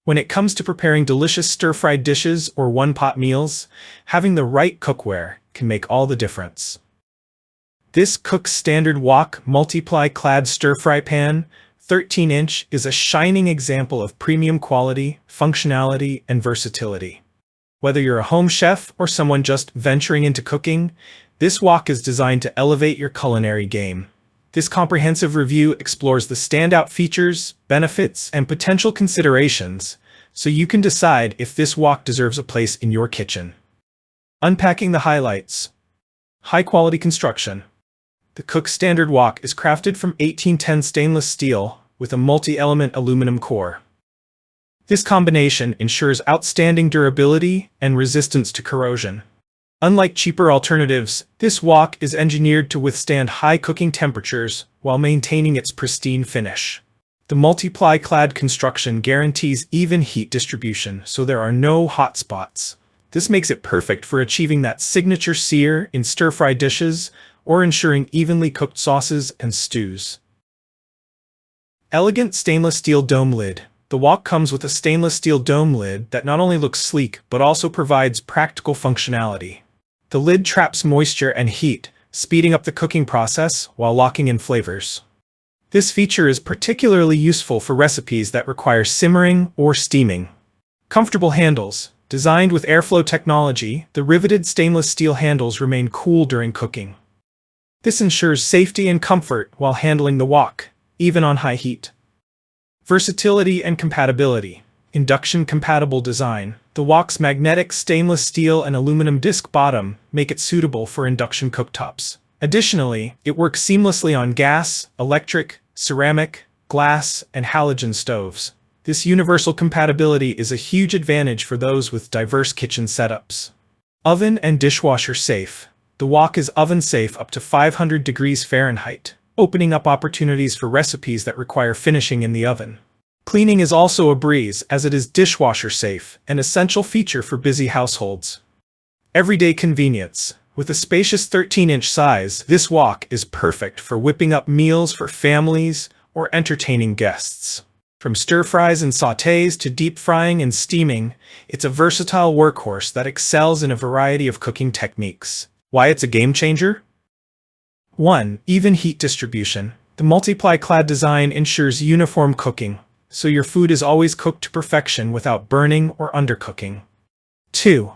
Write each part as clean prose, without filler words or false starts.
When it comes to preparing delicious stir-fried dishes or one-pot meals, having the right cookware can make all the difference. This Cook Standard Wok Multi-Ply Clad Stir-Fry Pan, 13-inch, is a shining example of premium quality, functionality, and versatility. Whether you're a home chef or someone just venturing into cooking, this wok is designed to elevate your culinary game. This comprehensive review explores the standout features, benefits, and potential considerations, so you can decide if this wok deserves a place in your kitchen. Unpacking the highlights. High-quality construction. The Cook Standard Wok is crafted from 1810 stainless steel with a multi-element aluminum core. This combination ensures outstanding durability and resistance to corrosion. Unlike cheaper alternatives, this wok is engineered to withstand high cooking temperatures while maintaining its pristine finish. The multi-ply clad construction guarantees even heat distribution, so there are no hot spots. This makes it perfect for achieving that signature sear in stir-fry dishes or ensuring evenly cooked sauces and stews. Elegant stainless steel dome lid. The wok comes with a stainless steel dome lid that not only looks sleek but also provides practical functionality. The lid traps moisture and heat, speeding up the cooking process while locking in flavors. This feature is particularly useful for recipes that require simmering or steaming. Comfortable handles. Designed with airflow technology, the riveted stainless steel handles remain cool during cooking. This ensures safety and comfort while handling the wok, even on high heat. Versatility and compatibility. Induction-compatible design. The wok's magnetic stainless steel and aluminum disc bottom make it suitable for induction cooktops. Additionally, it works seamlessly on gas, electric, ceramic, glass, and halogen stoves. This universal compatibility is a huge advantage for those with diverse kitchen setups. Oven and dishwasher safe. The wok is oven safe up to 500 degrees Fahrenheit, opening up opportunities for recipes that require finishing in the oven. Cleaning is also a breeze as it is dishwasher safe, an essential feature for busy households. Everyday convenience. With a spacious 13-inch size, this wok is perfect for whipping up meals for families or entertaining guests. From stir-fries and sautés to deep frying and steaming, it's a versatile workhorse that excels in a variety of cooking techniques. Why it's a game changer? 1. Even heat distribution. The multi-ply clad design ensures uniform cooking, so your food is always cooked to perfection without burning or undercooking. 2.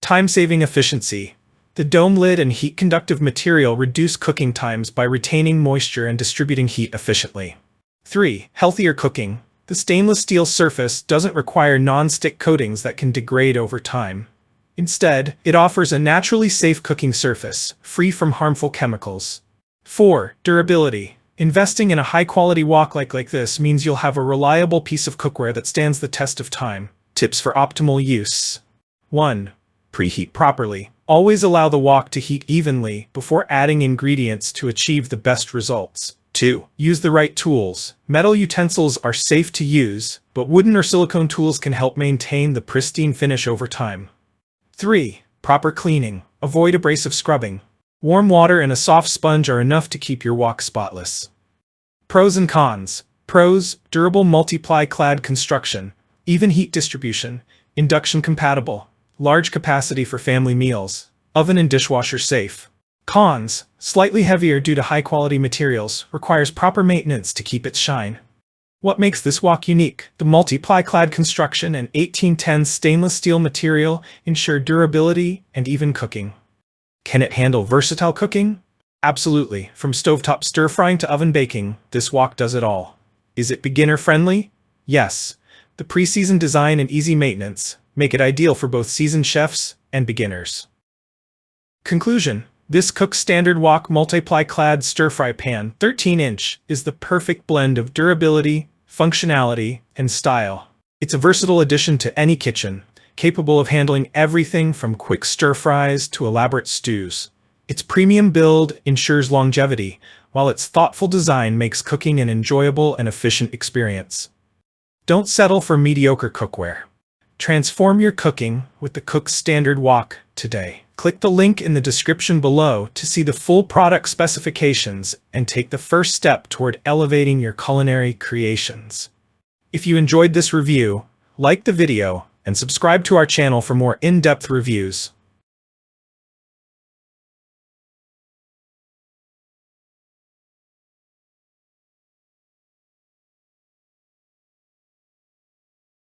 Time-saving efficiency. The dome lid and heat-conductive material reduce cooking times by retaining moisture and distributing heat efficiently. 3. Healthier cooking. The stainless steel surface doesn't require non-stick coatings that can degrade over time. Instead, it offers a naturally safe cooking surface, free from harmful chemicals. 4. Durability. Investing in a high-quality wok like this means you'll have a reliable piece of cookware that stands the test of time. Tips for optimal use. 1. Preheat properly. Always allow the wok to heat evenly before adding ingredients to achieve the best results. 2. Use the right tools. Metal utensils are safe to use, but wooden or silicone tools can help maintain the pristine finish over time. 3. Proper cleaning. Avoid abrasive scrubbing. Warm water and a soft sponge are enough to keep your wok spotless. Pros and cons. Pros: durable multi-ply clad construction, even heat distribution, induction compatible, large capacity for family meals, oven and dishwasher safe. Cons: slightly heavier due to high-quality materials, requires proper maintenance to keep its shine. What makes this wok unique? The multi-ply clad construction and 1810 stainless steel material ensure durability and even cooking. Can it handle versatile cooking? Absolutely. From stovetop stir-frying to oven baking, this wok does it all. Is it beginner-friendly? Yes. The pre-seasoned design and easy maintenance make it ideal for both seasoned chefs and beginners. Conclusion. This Cook Standard Wok Multi-Ply Clad Stir-Fry Pan, 13-inch, is the perfect blend of durability, functionality, and style. It's a versatile addition to any kitchen, capable of handling everything from quick stir-fries to elaborate stews. Its premium build ensures longevity, while its thoughtful design makes cooking an enjoyable and efficient experience. Don't settle for mediocre cookware. Transform your cooking with the Cook Standard Wok today. Click the link in the description below to see the full product specifications and take the first step toward elevating your culinary creations. If you enjoyed this review, like the video, and subscribe to our channel for more in-depth reviews.